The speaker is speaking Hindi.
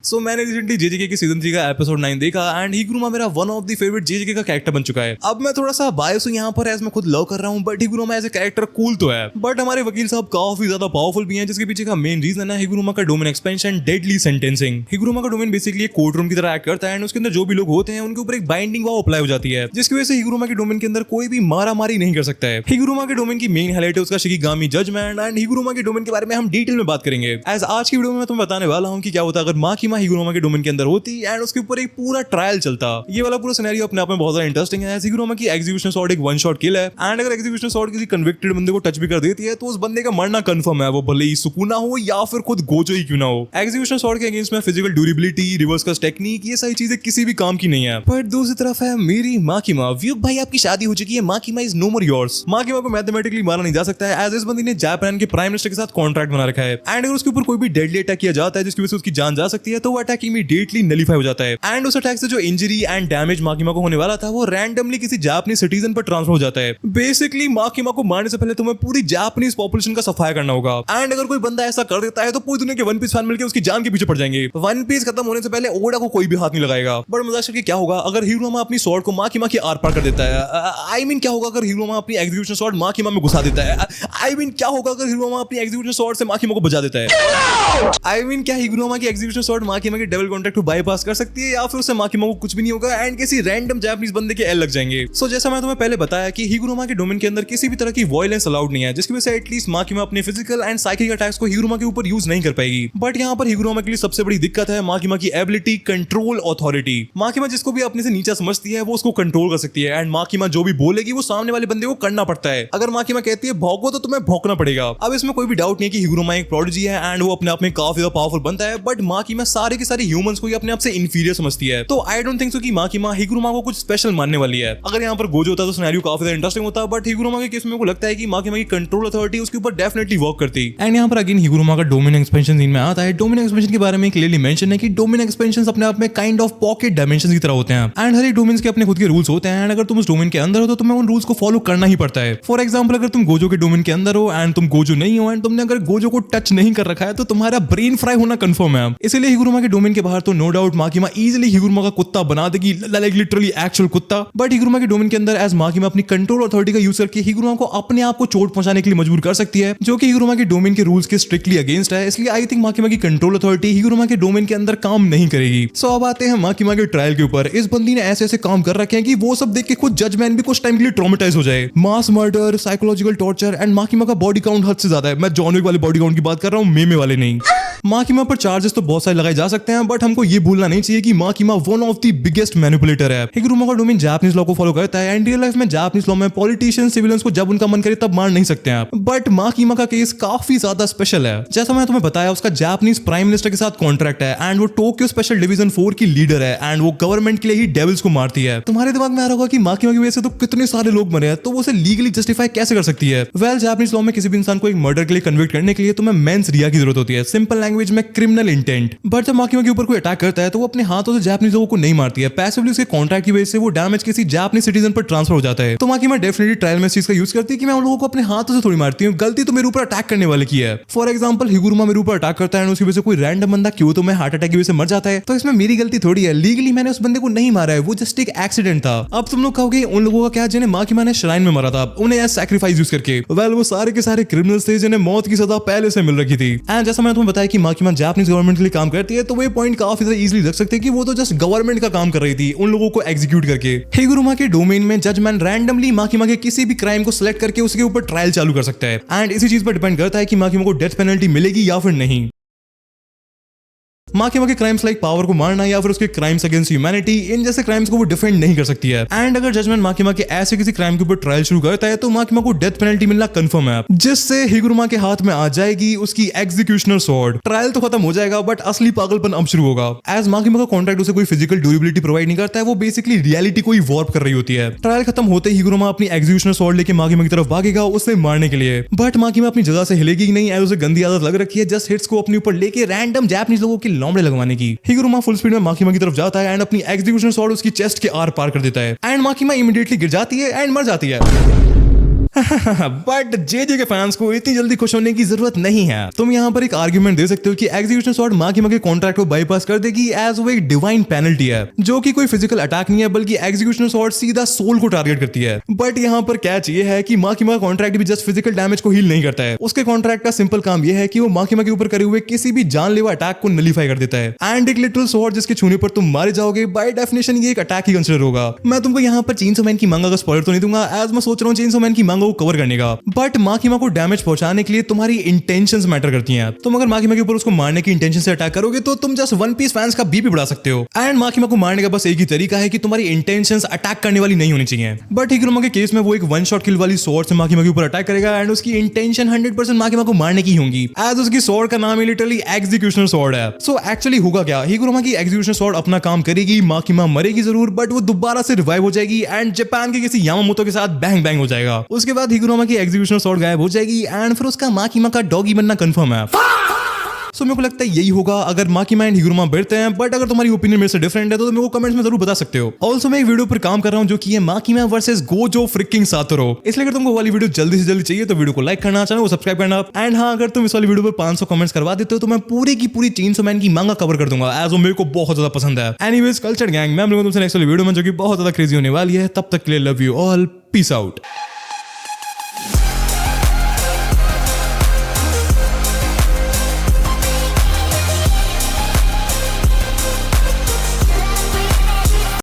मैंने रिसेंटली जेजेके की सीजन 3 का एपिसोड 9 देखा एंड हिगुरुमा मेरा वन ऑफ द फेवरेट जेजेके का कैरेक्टर बन चुका है। अब मैं थोड़ा सा बायस हूं यहाँ पर, एज मैं खुद लव कर रहा हूँ, but Higuruma as a character cool तो है। बट हमारे वकील साहब काफी ज्यादा पावरफुल भी हैं, जिसके पीछे का मेन रीजन है हिगुरुमा का डोमेन एक्सपेंशन, डेडली सेंटेंसिंग। हिगुरुमा का डोमेन बेसिकली एक कोर्ट रूम की तरह एक्ट करता है एंड उसके अंदर जो भी लोग होते हैं उनके ऊपर एक बाइंडिंग वॉव अप्लाई हो जाती है, जिसकी वजह से हिगुरुमा के डोमेन के अंदर कोई भी मारा मारी नहीं कर सकता है। हिगुरुमा के डोमेन की मेन हाइलाइट है उसका शिकिगामी जजमेंट एंड हिगुरुमा के डोमेन के बारे में हम डिटेल में बात करेंगे। एज आज की वीडियो में मैं तुम्हें बताने वाला हूँ कि क्या होता अगर माकिमा हिगुरुमा के डोमेन के अंदर होती एंड उसके ऊपर एक पूरा ट्रायल चलता। ये वाला पूरा सिनेरियो अपने आप में बहुत ज्यादा इंटरेस्टिंग है। हिगुरुमा की एग्जीक्यूशन शॉट एक वन शॉट किल है एंड अगर एग्जीक्यूशन शॉट किसी कन्विक्टेड बंदे को टच भी कर देती है तो उस बंदे का मरना कंफर्म है, वो भले ही सुकूना हो या फिर खुद गोजो ही क्यों ना हो। एग्जीक्यूशन शॉट के अगेंस्ट में फिजिकल ड्यूरेबिलिटी, रिवर्स कस टेक्निक, ये सारी चीजें किसी भी काम की नहीं है। पर दूसरी तरफ है मेरी माकिमा। व्यूक भाई आपकी शादी हो चुकी है, माकिमा इज नो मोर योर्स। माकिमा को मैथमेटिकली मारा नहीं जा सकता है, एज इस बंदी ने जापान के प्राइम मिनिस्टर के साथ कॉन्ट्रैक्ट बना रखा है एंड अगर उसके ऊपर कोई भी डेडली अटैक किया जाता है जिसकी वजह से उसकी जान जा सकती है तो वो अटैक इमीडिएटली नलीफाई हो जाता है एंड उस अटैक से जो इंजरी एंड डैमेज माकिमा को होने वाला था वो रैंडमली किसी जापानीज सिटीजन पर ट्रांसफर हो जाता है। बेसिकली माकिमा को मारने से पहले तुम्हें पूरी जापानीज पॉपुलेशन का सफाया करना होगा एंड अगर कोई बंदा ऐसा कर देता है तो पूरी दुनिया के वन पीस फैन मिलकर उसकी जान के पीछे पड़ जाएंगे। वन पीस खत्म होने से पहले ओडा को कोई भी हाथ नहीं लगाएगा। बट मजाक क्या होगा अगर हिगुरुमा अपनी स्वॉर्ड को माकिमा के आर पार कर देता है। आई मीन क्या होगा अगर हिगुरुमा अपनी एग्जीक्यूशन स्वॉर्ड माकिमा में घुसा देता है। आई मीन क्या होगा अगर हिगुरुमा अपनी एग्जीक्यूशन स्वॉर्ड से माकिमा को बचा देता है। आई मीन क्या हिगुरुमा की एग्जीक्यूशन स्वॉर्ड माकिमा के डबल कॉन्टैक्ट को बाईपास कर सकती है या फिर उससे माकिमा को कुछ भी नहीं होगा एंड किसी रैंडम जापानीज बंदे के एल लग जाएंगे। सो जैसा मैं तुम्हें पहले बताया कि हिगुरुमा के डोमेन के अंदर किसी भी तरह की वॉयलेंस अलाउड नहीं है, जिसकी वजह से एटलीस्ट माकिमा अपने फिजिकल एंड साइकिक अटैक्स को हिगुरुमा के ऊपर यूज नहीं कर पाएगी। बट यहाँ पर हिगुरुमा के लिए सबसे बड़ी दिक्कत है माकिमा की एबिलिटी, कंट्रोल, ऑथोरिटी। माकिमा जिसको भी अपने से नीचा समझती है वो उसको कंट्रोल कर सकती है एंड माकिमा जो भी बोलेगी वो सामने वाले बंदे को करना पड़ता है। अगर माकिमा कहती है भौंको तो तुम्हें भौंकना पड़ेगा। अब इसमें कोई भी डाउट नहीं है कि हिगुरुमा एक प्रोडिजी है एंड वो अपने आप में काफी ज्यादा पावरफुल बनता है, बट माकिमा सारे के सारे ह्यूमंस को ही अपने आप से इंफीरियर समझती है। तो आई डोंट थिंक सो कि माकिमा हिगुरुमा को कुछ स्पेशल मानने वाली है। अगर यहाँ पर गोजो होता तो सिनेरियो काफी ज्यादा इंटरेस्टिंग होता, बट हिगुरुमा के केस में को लगता है कि माकिमा की कंट्रोल अथॉरिटी उसके ऊपर डेफिनेटली वर्क करती। एंड यहाँ पर अगेन हिगुरुमा का डोमेन एक्सपेंशन सीन में आता है। डोमेन एक्सपेंशन के बारे में क्लियरली मेंशन है कि डोमेन एक्सपेंशन अपने आप में काइंड ऑफ पॉकेट डायमेंशन की तरह होते हैं एंड हर एक डोमेन के अपने खुद के रूल्स होते हैं एंड अगर तुम उस डोमेन के अंदर हो तो तुम्हें उन रूल्स को फॉलो करना ही पड़ता है। फॉर एग्जाम्पल अगर तुम गोजो के डोमेन के अंदर हो एंड तुम गोजो नहीं हो एंड तुमने अगर गोजो को टच नहीं कर रखा है तो तुम्हारा ब्रेन फ्राई होना कंफर्म है। इसलिए हिगुरुमा के डोमेन के बाहर तो नो डाउट माकिमा इजीली हिगुरुमा का कुत्ता बना देगी, लाइक लिटरली एक्चुअल कुत्ता। बट हिगुरुमा के डोमेन के अंदर एज माकिमा अपनी कंट्रोल अथॉरिटी का यूज करके हिगुरुमा को अपने आप को चोट पहुंचाने के लिए मजबूर कर सकती है, जो कि हिगुरुमा के डोमेन के रूल्स के स्ट्रिक्टली अगेंस्ट है। इसलिए आई थिंक माकिमा की कंट्रोल अथॉरिटी हिगुरुमा के डोमेन के अंदर काम नहीं करेगी। सो अब आते हैं माकिमा के ट्रायल के ऊपर। इस बंदी ने ऐसे ऐसे काम कर रखे हैं कि वो सब देख के खुद जजमैन भी कुछ टाइम के लिए ट्रॉमेटाइज हो जाए। Mass murder, psychological torture and Makima का बॉडी काउंट हद से ज्यादा है। मैं जॉन विक वाले बॉडी काउंट की बात कर रहा हूँ, मेमे वाले नहीं। माकिमा पर चार्जेस तो बहुत सारे लगाए जा सकते हैं, बट हमको ये भूलना नहीं चाहिए कि Makima one of the biggest manipulator है। हिगुरुमा का डोमेन जापानीज लॉ को फॉलो करता है एंड रियल लाइफ में जापानीज लॉ में पॉलिटिशियंस, सिविलियंस को जब उनका मन करे तब मार नहीं सकते हैं। बट माकिमा का केस काफी ज्यादा स्पेशल है। जैसा मैं तुम्हें बताया उसका जापानीज प्राइम मिनिस्टर के साथ कॉन्ट्रैक्ट है एंड वो टोक्यो स्पेशल डिवीजन 4 की लीडर है एंड वो गवर्नमेंट के लिए ही डेविल्स को मारती है। तुम्हारे दिमाग में आ रहा होगा कि माकिमा की वजह से तो कितने सारे लोग मरे हैं, तो वो उसे लीगली जस्टिफाई कैसे कर सकती है? वेल जापानीज लॉ में किसी भी इंसान को एक मर्डर के लिए कन्विक्ट करने के लिए तुम्हें मेंस रिया की जरूरत होती है, सिंपल लैंग्वेज में क्रिमिनल इंटेंट। बट जब माकिमा के ऊपर कोई अटैक करता है तो वो अपने हाथों से जापानीज लोगों को नहीं मारती है, पैसिवली उसके कॉन्ट्रैक्ट की वजह से वो डैमेज किसी जापानीज सिटीजन पर ट्रांसफर हो जाता है। तो माकिमा डेफिनेटली ट्रायल में इस चीज का यूज करती है कि मैं उन लोगों को अपने हाथों से थोड़ी मारती हूँ, गलती तो मेरे ऊपर अटैक करने वाले की है। फॉर एग्जाम्पल हिगुरुमा मेरे ऊपर अटैक करता है और उसकी वजह से कोई रैंडम बंदा क्यों तो मैं हार्ट अटैक की वजह से मर जाता है, तो इसमें मेरी गलती थोड़ी है। लीगली मैंने उस बंदे को नहीं मारा है, वो जस्ट एक एक्सीडेंट था। अब तुम लोग कहोगे उन लोगों का क्या जिन्हें माकिमा ने श्राइन में मारा था, उन्हें एज सैक्रिफाइस यूज करके? वेल वो सारे के सारे क्रिमिनल्स थे जिन्हें मौत की सजा पहले से मिल रखी थी। एंड जैसा मैंने तुम्हें बताया कि माकिमा जापानीज गवर्नमेंट के लिए काम करती है, तो वो पॉइंट काफी ज्यादा इजीली रख सकते हैं कि वो तो जस्ट गवर्नमेंट का काम कर रही थी, उन लोगों को एग्जीक्यूट करके। हिगुरुमा के डोमेन में जजमैन रैंडमली माकिमा के किसी भी क्राइम को सिलेक्ट करके उसके ऊपर ट्रायल चालू कर सकता है एंड इसी चीज पर डिपेंड करता है कि माकिमा को डेथ पेनल्टी मिलेगी या फिर नहीं। माकिमा के क्राइम्स लाइक पावर को मारना या फिर उसके क्राइम्स अगेंस्ट ह्यूमैनिटी, इन जैसे क्राइम्स को वो डिफेंड नहीं कर सकती है। एंड अगर जजमेंट माकिमा के ऐसे किसी क्राइम के ऊपर ट्रायल शुरू करता है तो माकिमा को डेथ पेनल्टी मिलना कंफर्म है, जिससे हिगुरुमा के हाथ में आ जाएगी उसकी एग्जीक्यूशनर स्वॉर्ड। ट्रायल तो खत्म हो जाएगा बट असली पागलपन अब शुरू होगा। एज माकिमा का कॉन्ट्रैक्ट उसे कोई फिजिकल ड्यूरेबिलिटी प्रोवाइड नहीं करता है, वो बेसिकली रियलिटी को ही वॉर्प कर रही होती है। ट्रायल खत्म होते ही हिगुरुमा अपनी एग्जीक्यूशनर स्वॉर्ड लेके माकिमा की तरफ भागेगा उसे मारने के लिए, बट माकिमा अपनी जगह से हिलेगी ही नहीं। उसे गंदी आदत लग रखी है जस्ट हिट्स को अपने ऊपर लेके रैंडम जापानीज लोगों के लोमड़े लगवाने की। हिगुरुमा फुल स्पीड में माकिमा की तरफ जाता है एंड अपनी एग्जीक्यूशन स्वॉर्ड उसकी चेस्ट के आर पार कर देता है एंड माकिमा इमीडिएटली गिर जाती है एंड मर जाती है। बट जेजे के फैंस को इतनी जल्दी खुश होने की जरूरत नहीं है। तुम यहाँ पर एक आर्ग्यूमेंट दे सकते हो कि एग्जीक्यूशन स्वॉर्ड माकिमा के कॉन्ट्रैक्ट को बाईपास कर देगी एज वो एक डिवाइन पेनल्टी है, जो कि कोई फिजिकल अटैक नहीं है बल्कि एग्जीक्यूशन स्वॉर्ड सीधा सोल को टारगेट करती है। बट यहाँ पर कैच ये है कि माकिमा का कॉन्ट्रैक्ट भी जस्ट फिजिकल डैमेज को हील नहीं करता है। उसके कॉन्ट्रैक्ट का सिंपल काम यह है कि वो माकिमा के ऊपर करे हुए किसी भी जानलेवा अटैक को नलीफाई कर देता है। एंड एक लिटरल स्वॉर्ड जिसके छूने पर तुम मारे जाओगे, बाय डेफिनेशन ये एक अटैक ही कंसिडर होगा। मैं तुमको यहाँ पर चेनसो मैन की मांगा का स्पॉइलर तो नहीं दूंगा, एज मैं सोच रहा हूँ चेनसो मैन की मांगा को कवर करने का। बट माकिमा को डैमेज पहुंचाने के लिए तुम्हारी इंटेंशंस मैटर करती हैं। तुम अगर माकिमा के ऊपर उसको मारने की इंटेंशन से अटैक करोगे तो तुम जस्ट वन पीस फैंस का बीपी बढ़ा सकते हो। एंड माकिमा को मारने का बस एक ही तरीका है कि तुम्हारी इंटेंशंस अटैक करने वाली नहीं होनी चाहिए। बट हिकुरुमा के केस में वो एक वन शॉट किल वाली स्वॉर्ड से माकिमा के ऊपर अटैक करेगा एंड उसकी इंटेंशन 100% माकिमा को मारने की होगी, एज उसकी स्वॉर्ड का नाम ही लिटरली एग्जीक्यूशनर स्वॉर्ड है। सो एक्चुअली होगा क्या, हिकुरुमा की एग्जीक्यूशनर स्वॉर्ड अपना काम करेगी, माकिमा मरेगी जरूर बट वो दोबारा से रिवाइव हो जाएगी एंड जापान के किसी यामामोतो के साथ बैंग बैंग हो जाएगा। उसके बाद हिकुरुमा की एग्जीक्यूशनर स्वॉर्ड गायब हो जाएगी एंड फिर उसका माकिमा का डॉगी बनना कंफर्म है। सो मेरे को लगता है यही होगा अगर माकिमा एंड हिकुरुमा भिड़ते हैं। बट अगर तुम्हारी ओपिनियन मेरे से डिफरेंट है तो मेरे को कमेंट्स में जरूर बता सकते हो। ऑल्सो मैं एक वीडियो पर काम कर रहा हूं जो कि है माकिमा वर्सेस गोजो फ्रिकिंग सातोरो, इसलिए अगर तुमको वाली वीडियो जल्दी से जल्दी चाहिए तो वीडियो को लाइक करना, चैनल को सब्सक्राइब करना। एंड हाँ, अगर तुम इस वाली वीडियो पर 500 कमेंट्स करवा देते हो तो मैं पूरी की पूरी चेनसो मैन की मांगा कवर कर दूंगा, एज वो मेरे को बहुत ज्यादा पसंद है। एनीवेज कल्चर गैंग, मैं मिलूंगा तुमसे नेक्स्ट वाली वीडियो में जो कि बहुत ज्यादा क्रेजी होने वाली है। तब तक के लिए love you all, peace out.